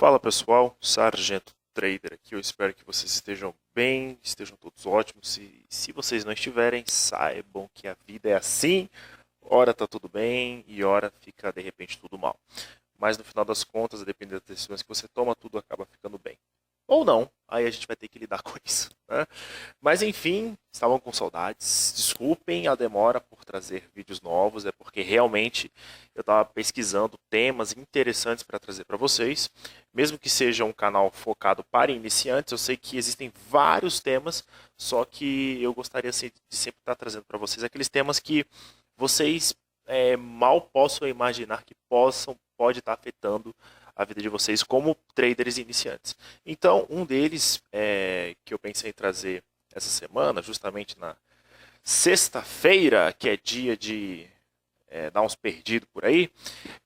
Fala pessoal, Sargento Trader aqui. Eu espero que vocês estejam bem, estejam todos ótimos. Se vocês não estiverem, saibam que a vida é assim. Ora tá tudo bem e ora fica de repente tudo mal. Mas no final das contas, a depender das decisões que você toma, tudo acaba ficando bem. Ou não, aí a gente vai ter que lidar com isso, né? Mas enfim, estavam com saudades. Desculpem a demora por trazer vídeos novos, é porque realmente eu estava pesquisando temas interessantes para trazer para vocês. Mesmo que seja um canal focado para iniciantes, eu sei que existem vários temas, só que eu gostaria assim, de sempre estar trazendo para vocês aqueles temas que vocês mal possam imaginar que pode estar afetando a vida de vocês como traders iniciantes. Então, um deles que eu pensei em trazer essa semana, justamente na sexta-feira, que é dia de dar uns perdidos por aí,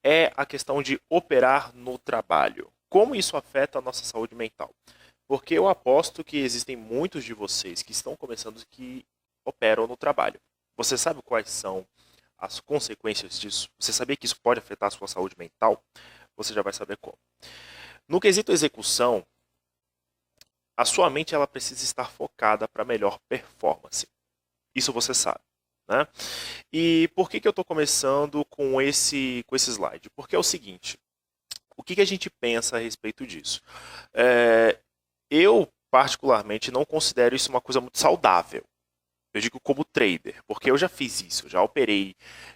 é a questão de operar no trabalho. Como isso afeta a nossa saúde mental? Porque eu aposto que existem muitos de vocês que estão começando que operam no trabalho. Você sabe quais são as consequências disso? Você sabia que isso pode afetar a sua saúde mental? Você já vai saber como. No quesito execução, a sua mente ela precisa estar focada para melhor performance. Isso você sabe, né? E por que eu estou começando com esse slide? Porque é o seguinte, o que a gente pensa a respeito disso? Eu, particularmente, não considero isso uma coisa muito saudável. Eu digo como trader, porque eu já fiz isso, já operei,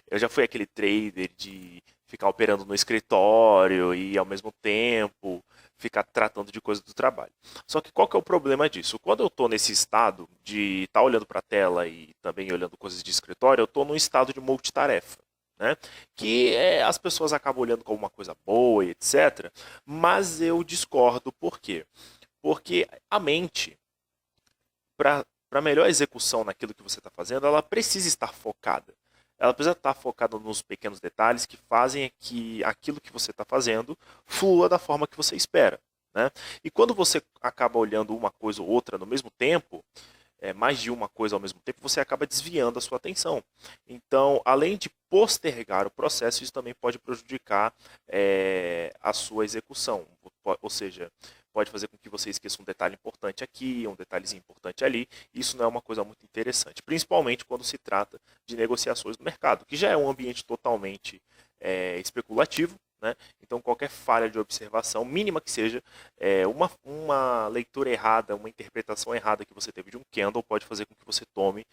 eu já fui aquele trader de ficar operando no escritório e ao mesmo tempo ficar tratando de coisas do trabalho. Só que qual que é o problema disso? Quando eu estou nesse estado de estar olhando para a tela e também olhando coisas de escritório, eu estou num estado de multitarefa. Né? Que as pessoas acabam olhando como uma coisa boa e etc. Mas eu discordo, por quê? Porque a mente, para melhor execução naquilo que você está fazendo, ela precisa estar focada. Ela precisa estar focada nos pequenos detalhes que fazem que aquilo que você está fazendo flua da forma que você espera. Né? E quando você acaba olhando uma coisa ou outra no mesmo tempo, mais de uma coisa ao mesmo tempo, você acaba desviando a sua atenção. Então, além de postergar o processo, isso também pode prejudicar a sua execução. Ou seja, pode fazer com que você esqueça um detalhe importante aqui, um detalhezinho importante ali. Isso não é uma coisa muito interessante, principalmente quando se trata de negociações no mercado, que já é um ambiente totalmente especulativo. Né? Então, qualquer falha de observação, mínima que seja, uma leitura errada, uma interpretação errada que você teve de um candle pode fazer com que você tome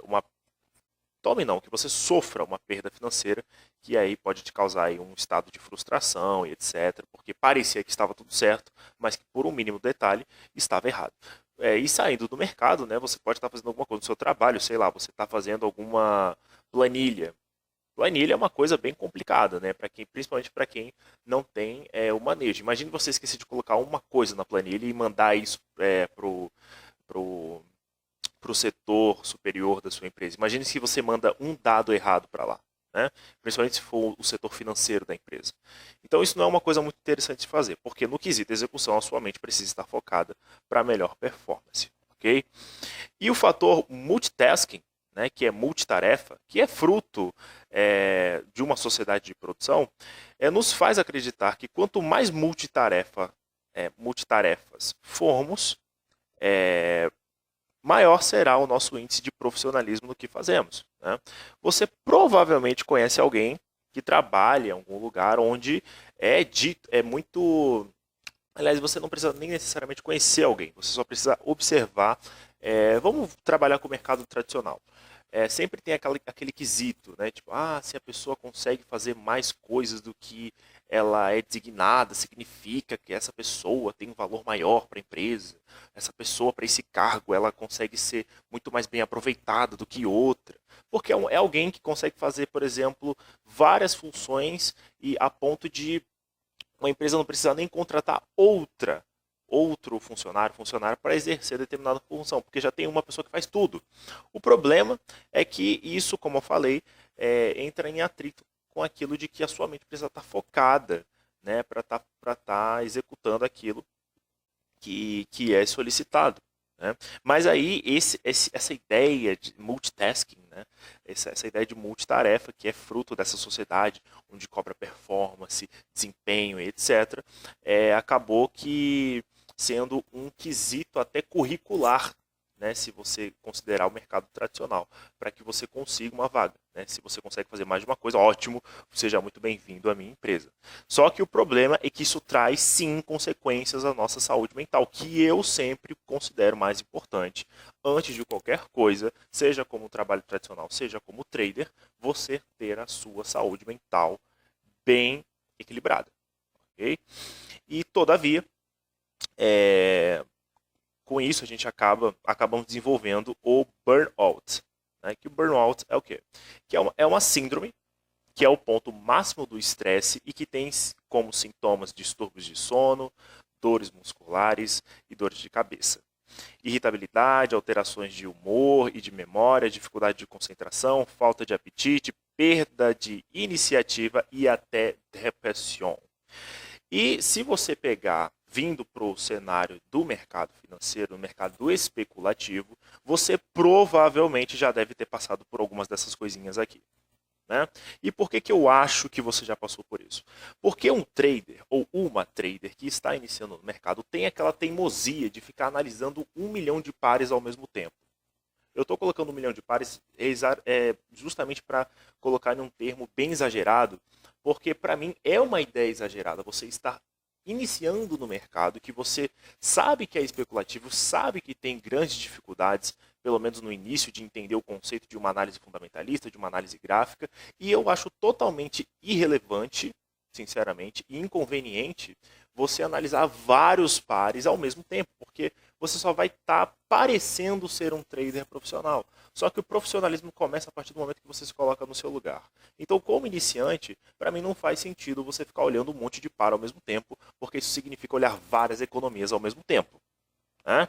uma. Tome não, que você sofra uma perda financeira, que aí pode te causar aí um estado de frustração e etc. Porque parecia que estava tudo certo, mas que por um mínimo detalhe estava errado. E saindo do mercado, né, você pode estar fazendo alguma coisa no seu trabalho, sei lá, você está fazendo alguma planilha. Planilha é uma coisa bem complicada, né? Principalmente para quem não tem o manejo. Imagine você esquecer de colocar uma coisa na planilha e mandar isso pro, pro setor superior da sua empresa. Imagine se você manda um dado errado para lá, né? Principalmente se for o setor financeiro da empresa. Então isso não é uma coisa muito interessante de fazer, porque no quesito execução a sua mente precisa estar focada para melhor performance, ok? E o fator multitasking, né, que é multitarefa, que é fruto de uma sociedade de produção, nos faz acreditar que quanto mais multitarefas formos, maior será o nosso índice de profissionalismo no que fazemos. Né? Você provavelmente conhece alguém que trabalha em algum lugar onde é muito. Aliás, você não precisa nem necessariamente conhecer alguém, você só precisa observar. Vamos trabalhar com o mercado tradicional. Sempre tem aquele quesito, né? Tipo, se a pessoa consegue fazer mais coisas do que ela é designada, significa que essa pessoa tem um valor maior para a empresa. Essa pessoa, para esse cargo, ela consegue ser muito mais bem aproveitada do que outra. Porque é alguém que consegue fazer, por exemplo, várias funções e a ponto de uma empresa não precisa nem contratar outro funcionário para exercer determinada função, porque já tem uma pessoa que faz tudo. O problema é que isso, como eu falei, entra em atrito com aquilo de que a sua mente precisa estar focada, né, para estar executando aquilo que é solicitado. Né? Mas aí essa ideia de multitasking, né, essa ideia de multitarefa, que é fruto dessa sociedade, onde cobra performance, desempenho, etc., acabou que sendo um quesito até curricular, né, se você considerar o mercado tradicional, para que você consiga uma vaga. Né? Se você consegue fazer mais de uma coisa, ótimo, seja muito bem-vindo à minha empresa. Só que o problema é que isso traz, sim, consequências à nossa saúde mental, que eu sempre considero mais importante. Antes de qualquer coisa, seja como trabalho tradicional, seja como trader, você ter a sua saúde mental bem equilibrada. Okay? E, todavia, com isso a gente acabamos desenvolvendo o burnout. Né? Que o burnout é o quê? Que é uma síndrome que é o ponto máximo do estresse e que tem como sintomas distúrbios de sono, dores musculares e dores de cabeça. Irritabilidade, alterações de humor e de memória, dificuldade de concentração, falta de apetite, perda de iniciativa e até depressão. E se você pegar vindo para o cenário do mercado financeiro, do mercado especulativo, você provavelmente já deve ter passado por algumas dessas coisinhas aqui. Né? E por que eu acho que você já passou por isso? Porque um trader ou uma trader que está iniciando no mercado tem aquela teimosia de ficar analisando 1 milhão de pares ao mesmo tempo. Eu estou colocando 1 milhão de pares justamente para colocar em um termo bem exagerado, porque para mim é uma ideia exagerada você estar iniciando no mercado, que você sabe que é especulativo, sabe que tem grandes dificuldades, pelo menos no início, de entender o conceito de uma análise fundamentalista, de uma análise gráfica, e eu acho totalmente irrelevante, sinceramente, e inconveniente você analisar vários pares ao mesmo tempo, porque você só vai estar parecendo ser um trader profissional. Só que o profissionalismo começa a partir do momento que você se coloca no seu lugar. Então, como iniciante, para mim não faz sentido você ficar olhando um monte de par ao mesmo tempo, porque isso significa olhar várias economias ao mesmo tempo. Né?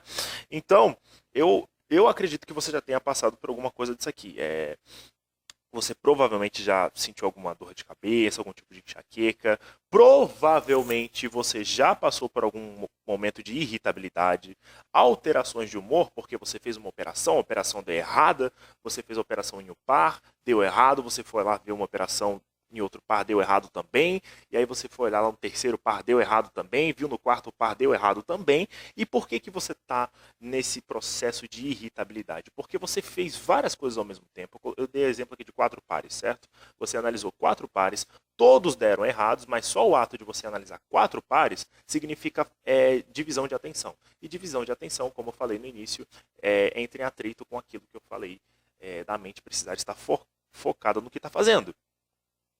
Então, eu acredito que você já tenha passado por alguma coisa disso aqui. Você provavelmente já sentiu alguma dor de cabeça, algum tipo de enxaqueca. Provavelmente você já passou por algum momento de irritabilidade, alterações de humor, porque você fez uma operação, a operação deu errada, você fez a operação em um par, deu errado, você foi lá ver uma operação em outro par, deu errado também, e aí você foi olhar lá no terceiro par, deu errado também, viu no quarto par, deu errado também. E por que você está nesse processo de irritabilidade? Porque você fez várias coisas ao mesmo tempo. Eu dei exemplo aqui de 4 pares, certo? Você analisou 4 pares, todos deram errados, mas só o ato de você analisar 4 pares significa divisão de atenção. E divisão de atenção, como eu falei no início, entra em atrito com aquilo que eu falei da mente precisar estar focada no que está fazendo.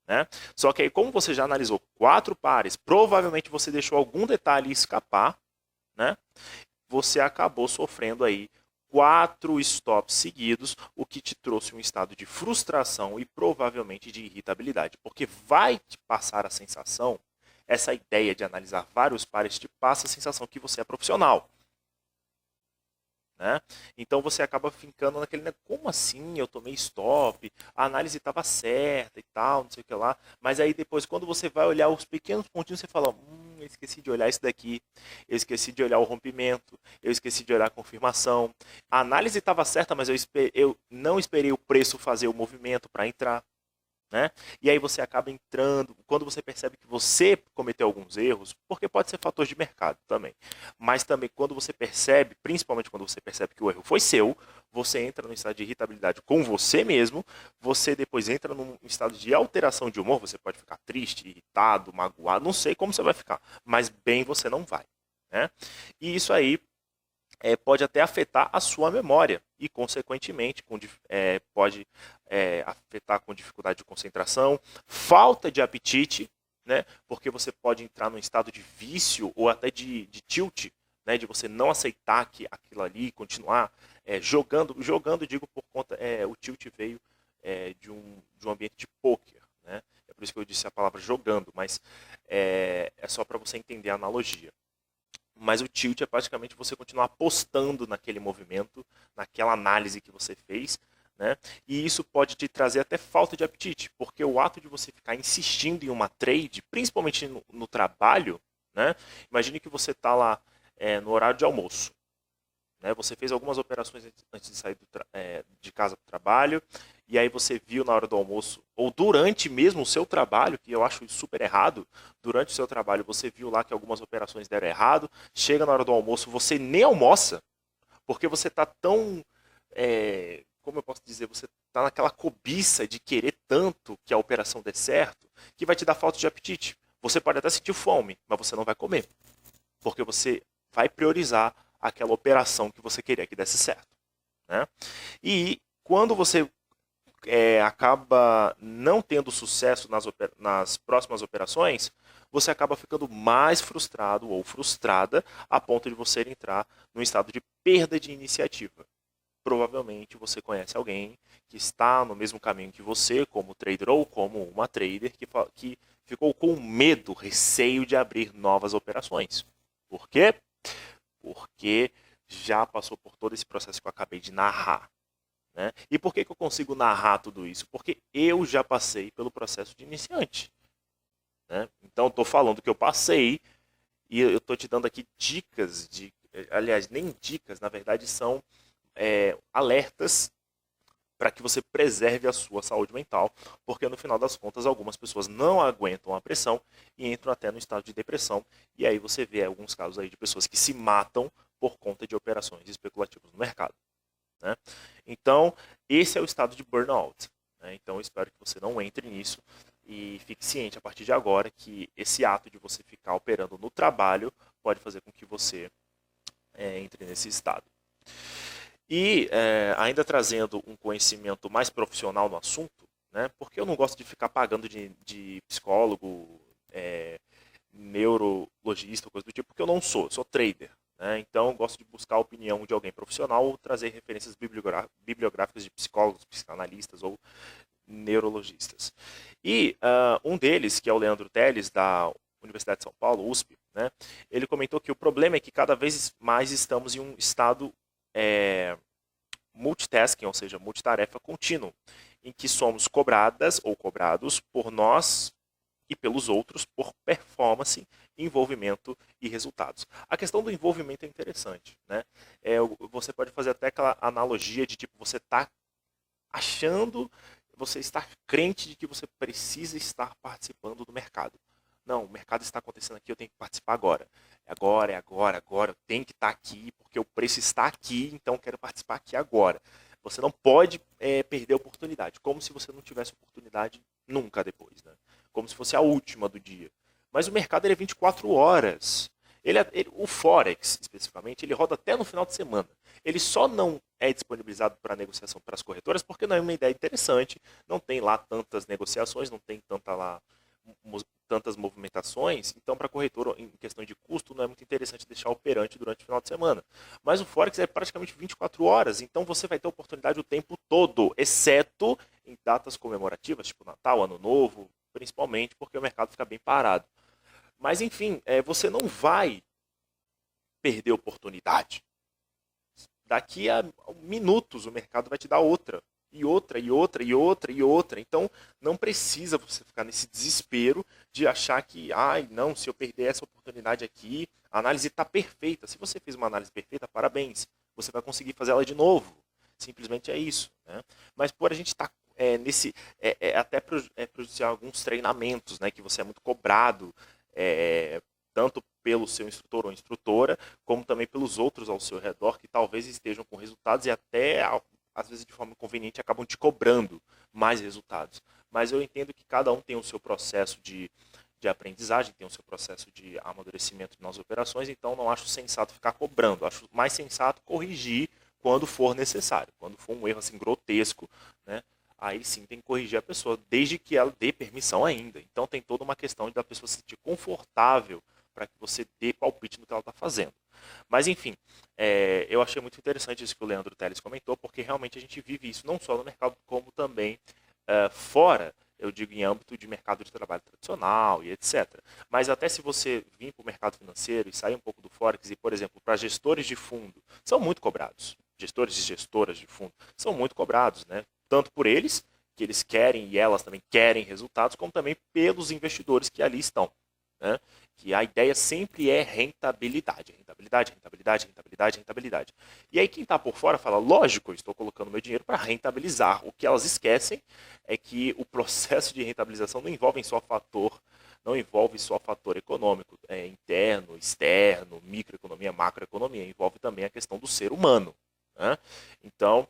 Né? Só que aí, como você já analisou 4 pares, provavelmente você deixou algum detalhe escapar, né? Você acabou sofrendo aí 4 stops seguidos, o que te trouxe um estado de frustração e provavelmente de irritabilidade, porque vai te passar a sensação, essa ideia de analisar vários pares te passa a sensação que você é profissional. Né? Então você acaba ficando naquele, né, como assim? Eu tomei stop, a análise estava certa e tal, não sei o que lá. Mas aí depois, quando você vai olhar os pequenos pontinhos, você fala: eu esqueci de olhar isso daqui, eu esqueci de olhar o rompimento, eu esqueci de olhar a confirmação. A análise estava certa, mas eu não esperei o preço fazer o movimento para entrar. Né? E aí você acaba entrando, quando você percebe que você cometeu alguns erros, porque pode ser fator de mercado também, mas também quando você percebe, principalmente quando você percebe que o erro foi seu, você entra num estado de irritabilidade com você mesmo, você depois entra num estado de alteração de humor, você pode ficar triste, irritado, magoado, não sei como você vai ficar, mas bem você não vai. Né? E isso aí pode até afetar a sua memória e, consequentemente, pode afetar com dificuldade de concentração, falta de apetite, né? Porque você pode entrar num estado de vício ou até de tilt, né? De você não aceitar que aquilo ali continuar jogando. Jogando, digo, por conta, o tilt veio de um ambiente de poker, né? É por isso que eu disse a palavra jogando, mas é só para você entender a analogia. Mas o tilt é praticamente você continuar apostando naquele movimento, naquela análise que você fez, né? E isso pode te trazer até falta de apetite, porque o ato de você ficar insistindo em uma trade, principalmente no trabalho, né? Imagine que você está lá no horário de almoço, né? Você fez algumas operações antes de sair de casa para o trabalho, e aí você viu na hora do almoço, ou durante mesmo o seu trabalho, que eu acho super errado, durante o seu trabalho você viu lá que algumas operações deram errado, chega na hora do almoço, você nem almoça, porque você está tão, como eu posso dizer, você está naquela cobiça de querer tanto que a operação dê certo, que vai te dar falta de apetite. Você pode até sentir fome, mas você não vai comer, porque você vai priorizar aquela operação que você queria que desse certo, né? E quando você acaba não tendo sucesso nas próximas operações, você acaba ficando mais frustrado ou frustrada a ponto de você entrar num estado de perda de iniciativa. Provavelmente você conhece alguém que está no mesmo caminho que você, como trader ou como uma trader, que ficou com medo, receio de abrir novas operações. Por quê? Porque já passou por todo esse processo que eu acabei de narrar. Né? E por que eu consigo narrar tudo isso? Porque eu já passei pelo processo de iniciante. Né? Então, estou falando que eu passei e eu estou te dando aqui dicas, aliás, nem dicas, na verdade, são alertas para que você preserve a sua saúde mental, porque no final das contas algumas pessoas não aguentam a pressão e entram até no estado de depressão, e aí você vê alguns casos aí de pessoas que se matam por conta de operações especulativas no mercado. Né? Então, esse é o estado de burnout. Né? Então, eu espero que você não entre nisso e fique ciente a partir de agora que esse ato de você ficar operando no trabalho pode fazer com que você entre nesse estado. E ainda trazendo um conhecimento mais profissional no assunto, né? Porque eu não gosto de ficar pagando de psicólogo, neurologista, coisa do tipo, porque eu sou trader. Né? Então, eu gosto de buscar a opinião de alguém profissional ou trazer referências bibliográficas de psicólogos, psicanalistas ou neurologistas. E um deles, que é o Leandro Teles, da Universidade de São Paulo, USP, né? Ele comentou que o problema é que cada vez mais estamos em um estado multitasking, ou seja, multitarefa contínuo, em que somos cobradas ou cobrados por nós e pelos outros por performance, envolvimento e resultados. A questão do envolvimento é interessante, né? Você pode fazer até aquela analogia de tipo você está achando, você está crente de que você precisa estar participando do mercado. Não, o mercado está acontecendo aqui, eu tenho que participar agora. Agora, eu tenho que estar aqui, porque o preço está aqui, então eu quero participar aqui agora. Você não pode perder a oportunidade, como se você não tivesse oportunidade nunca depois, né? Como se fosse a última do dia. Mas o mercado ele é 24 horas. O Forex, especificamente, ele roda até no final de semana. Ele só não é disponibilizado para negociação para as corretoras porque não é uma ideia interessante, não tem lá tantas negociações, não tem tantas movimentações, então para a corretora, em questão de custo, não é muito interessante deixar operante durante o final de semana. Mas o Forex é praticamente 24 horas, então você vai ter oportunidade o tempo todo, exceto em datas comemorativas, tipo Natal, Ano Novo, principalmente porque o mercado fica bem parado. Mas enfim, você não vai perder oportunidade. Daqui a minutos o mercado vai te dar outra. E outra, e outra, e outra, e outra. Então não precisa você ficar nesse desespero de achar que, ai, não, se eu perder essa oportunidade aqui, a análise está perfeita. Se você fez uma análise perfeita, parabéns. Você vai conseguir fazer ela de novo. Simplesmente é isso. Né? Mas por a gente estar nesse. Até prejudiciar alguns treinamentos, né? Que você é muito cobrado. Tanto pelo seu instrutor ou instrutora, como também pelos outros ao seu redor, que talvez estejam com resultados e até, às vezes, de forma inconveniente, acabam te cobrando mais resultados. Mas eu entendo que cada um tem o seu processo de aprendizagem, tem o seu processo de amadurecimento nas operações, então não acho sensato ficar cobrando. Acho mais sensato corrigir quando for necessário. Quando for um erro assim grotesco, né? Aí sim tem que corrigir a pessoa, desde que ela dê permissão ainda. Então tem toda uma questão da pessoa se sentir confortável para que você dê palpite no que ela está fazendo. Mas enfim, eu achei muito interessante isso que o Leandro Teles comentou, porque realmente a gente vive isso não só no mercado, como também fora, eu digo em âmbito de mercado de trabalho tradicional e etc. Mas até se você vir para o mercado financeiro e sair um pouco do Forex e, por exemplo, para gestores de fundo, são muito cobrados. Gestores e gestoras de fundo são muito cobrados, né? Tanto por eles, que eles querem e elas também querem resultados, como também pelos investidores que ali estão. né? Que a ideia sempre é rentabilidade, rentabilidade, rentabilidade, rentabilidade, rentabilidade. E aí quem está por fora fala, lógico, eu estou colocando meu dinheiro para rentabilizar. O que elas esquecem é que o processo de rentabilização não envolve só fator econômico, interno, externo, microeconomia, macroeconomia, envolve também a questão do ser humano, né? Então,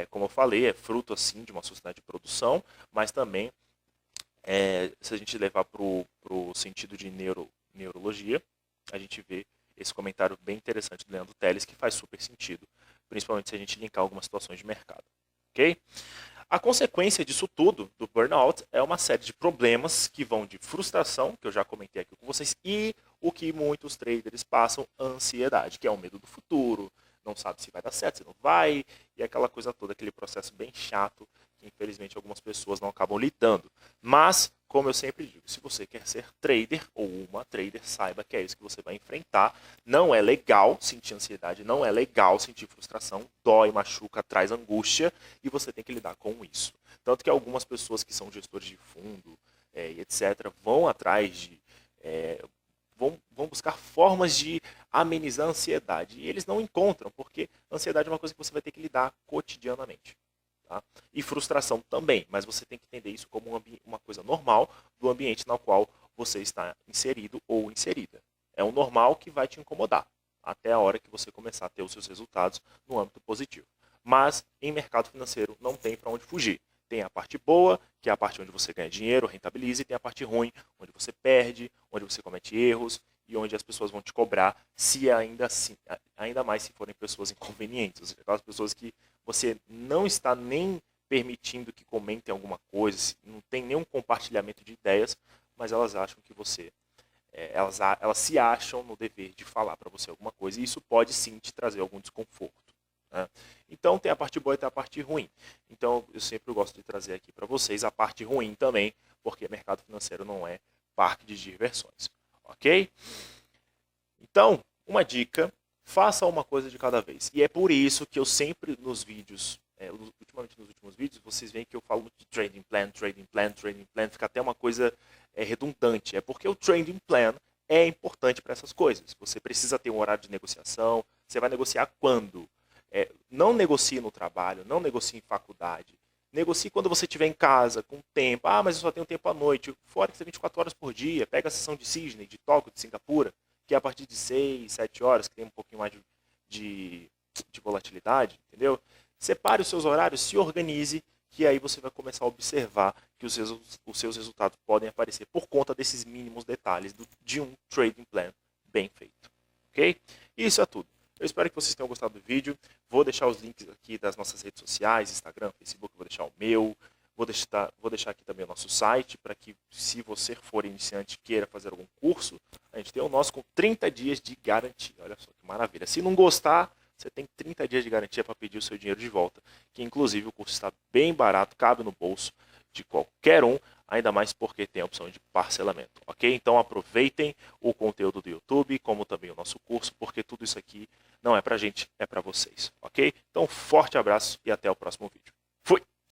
como eu falei, é fruto assim de uma sociedade de produção, mas também se a gente levar para o sentido de neurologia, a gente vê esse comentário bem interessante do Leandro Teles, que faz super sentido, principalmente se a gente linkar algumas situações de mercado. Ok? A consequência disso tudo, do burnout, é uma série de problemas que vão de frustração, que eu já comentei aqui com vocês, e o que muitos traders passam, ansiedade, que é o medo do futuro, não sabe se vai dar certo, se não vai, e aquela coisa toda, aquele processo bem chato, que infelizmente algumas pessoas não acabam lidando. Mas, como eu sempre digo, se você quer ser trader ou uma trader, saiba que é isso que você vai enfrentar. Não é legal sentir ansiedade, não é legal sentir frustração, dói, machuca, traz angústia, e você tem que lidar com isso. Tanto que algumas pessoas que são gestores de fundo e etc. vão atrás de... vão buscar formas de amenizar a ansiedade. E eles não encontram, porque a ansiedade é uma coisa que você vai ter que lidar cotidianamente. Tá? E frustração também, mas você tem que entender isso como uma coisa normal do ambiente no qual você está inserido ou inserida. É o normal que vai te incomodar, até a hora que você começar a ter os seus resultados no âmbito positivo. Mas em mercado financeiro não tem para onde fugir. Tem a parte boa, que é a parte onde você ganha dinheiro, rentabiliza, e tem a parte ruim, onde você perde, onde você comete erros e onde as pessoas vão te cobrar, se ainda mais se forem pessoas inconvenientes, ou seja, aquelas pessoas que você não está nem permitindo que comentem alguma coisa, não tem nenhum compartilhamento de ideias, mas elas acham que você elas se acham no dever de falar para você alguma coisa, e isso pode sim te trazer algum desconforto. Né? Então tem a parte boa e tem a parte ruim. Então eu sempre gosto de trazer aqui para vocês a parte ruim também, porque mercado financeiro não é parque de diversões. Ok? Então, uma dica, faça uma coisa de cada vez. E é por isso que eu sempre nos vídeos, ultimamente nos últimos vídeos, vocês veem que eu falo de trading plan, trading plan, trading plan, fica até uma coisa redundante. É porque o trading plan é importante para essas coisas. Você precisa ter um horário de negociação. Você vai negociar quando? Não negocie no trabalho, não negocie em faculdade. Negocie quando você estiver em casa, com tempo. Ah, mas eu só tenho tempo à noite. Fora que você 24 horas por dia. Pega a sessão de Sydney, de Tóquio, de Singapura, que é a partir de 6, 7 horas, que tem um pouquinho mais de volatilidade, entendeu? Separe os seus horários, se organize, que aí você vai começar a observar que os seus resultados podem aparecer por conta desses mínimos detalhes de um trading plan bem feito. Ok? Isso é tudo. Eu espero que vocês tenham gostado do vídeo. Vou deixar os links aqui das nossas redes sociais, Instagram, Facebook, vou deixar o meu. Vou deixar aqui também o nosso site, para que, se você for iniciante e queira fazer algum curso, a gente tem o nosso com 30 dias de garantia. Olha só que maravilha. Se não gostar, você tem 30 dias de garantia para pedir o seu dinheiro de volta. Que inclusive o curso está bem barato, cabe no bolso de qualquer um, ainda mais porque tem a opção de parcelamento, ok? Então aproveitem o conteúdo do YouTube, como também o nosso curso, porque tudo isso aqui não é pra gente, é para vocês, ok? Então forte abraço e até o próximo vídeo.